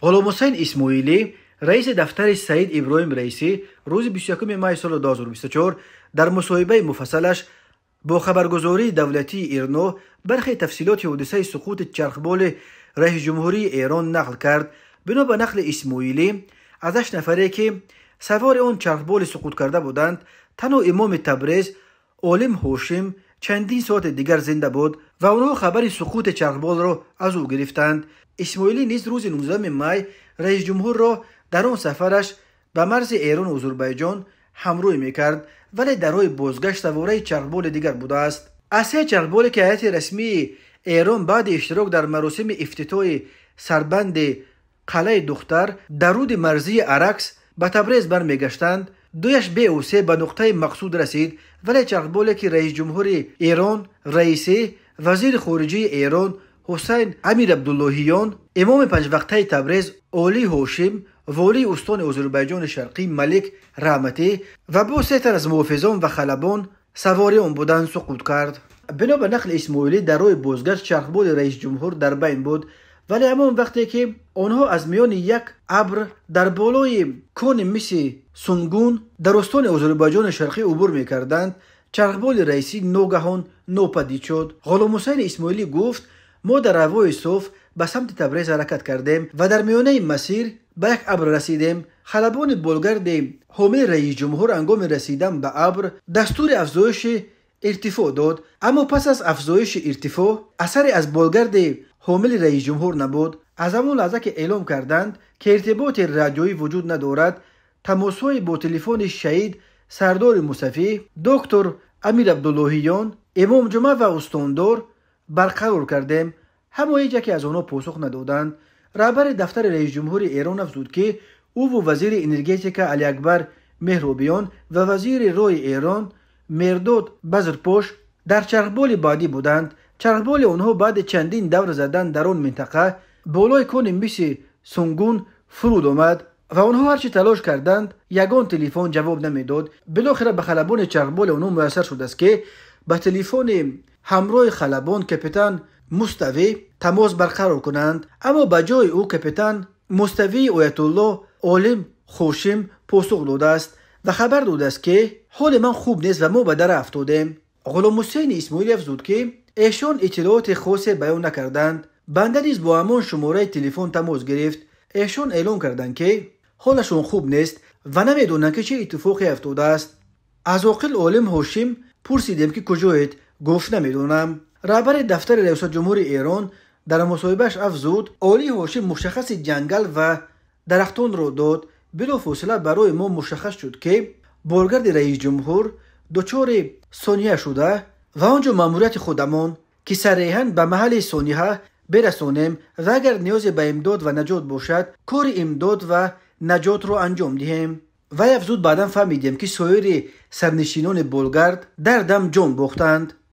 غلام حسین اسماعیلی رئیس دفتر سید ابراهیم رئیسی روز 21 مای سال 2024 در مصاحبه مفصلش با خبرگزاری دولتی ایرنا برخی تفصیلات حادثه سقوط چرخبال رئیس جمهوری ایران نقل کرد. بنا به نقل اسماعیلی، از 8 نفری که سوار آن چرخبال سقوط کرده بودند، تنها امام تبریز عالم هاشم چندین ساعت دیگر زنده بود و آنها خبر سقوط چرخبال را از او گرفتند. اسماعیلی نیز روز 19 مای رئیس جمهور را در آن سفرش به مرز ایران و آذربایجان همراهی میکرد، ولی در راه بازگشت سواره چرخبال دیگر بوده است. از 3 چرخبالی که هیئت رسمی ایران بعد اشتراک در مراسم افتتاح سربند قلعه دختر در رود مرزی عرکس به تبریز برمیگشتند، دویش به او سه به نقطه مقصود رسید، ولی چرخبالی که رئیس جمهور ایران رئیسی، وزیر خارجه ایران حسین امیر عبداللهیان، امام 5 وقته تبریز علی هاشم، والی استان آذربایجان شرقی ملک رحمتی و با 3 تن از محافظان و خلبان سواری آن بودند سقوط کرد. بنا به نقل اسماعیلی، در راه بازگشت چرخبال رئیس جمهور در بین بود، ولی همان وقتی که آنها از میان یک ابر در بالای کون مس سنگون در استان آذربایجان شرقی عبور میکردند، چرخبال رئیسی ناگهان ناپدید شد. غلام حسین اسماعیلی گفت: ما در هوای صاف به سمت تبریز حرکت کردیم و در میانه مسیر به یک ابر رسیدیم. خلبان بالگرد حامل رئیس جمهور هنگام رسیدن به ابر دستور افزایش ارتفاع داد، اما پس از افزایش ارتفاع اثری از بالگرد حامل رئیس جمهور نبود. از همان لحظه که اعلام کردند که ارتباط رادیویی وجود ندارد، تماس‌های با تلفن شهید سردار مصطفی، دکتر امیر عبداللهیان، امام جمعه و استاندار برقرار کردیم. اما هیچ که از آنها پاسخ ندادند. رهبر دفتر رئیس جمهور ایران افزود که او و وزیر انرژتیک علی اکبر مهرابیان و وزیر رای ایران مرداد بزرپوش در چرخبال بعدی بودند. چرخبال آنها بعد چندین دور زدن در آن منطقه بالای کون مس سنگون فرود آمد و آنها هرچی تلاش کردند یگان تلفن جواب نمیداد. بالاخره به خلبان چرخبال آنها میسر شد است که به تلفن همراه خلبان کاپیتان مصطفی تماس برقرار کنند، اما به جای او کاپیتان مصطفی آیت الله عالم خوشم پاسخ داده است و خبر داده است که حال من خوب نیست و ما به در افتادیم. غلام حسین اسماعیلی افزود که ایشان اطلاعات خاصی بیان نکردند. بنده نیز با همان شماره تلفن تماس گرفت. ایشان اعلام کردند که حالشون خوب نیست و نمیدونند که چه اتفاقی افتاده است. از عاقل عالم هاشم پرسیدیم که کجایید؟ گفت نمیدونم. رهبر دفتر ریاست جمهور ایران در مصاحبهش افزود: علی هاشم مشخص جنگل و درختان را داد. بلافاصله برای ما مشخص شد که بالگرد رئیس جمهور دچار سانحه شده و آنجا ماموریت خودمان که صریحاً به محل سانحه برسانیم و اگر نیاز به امداد و نجات باشد کار امداد و نجات را انجام دهیم. و افزود: بعداً فهمیدیم که سایر سرنشینان بالگرد در دم جان باختند.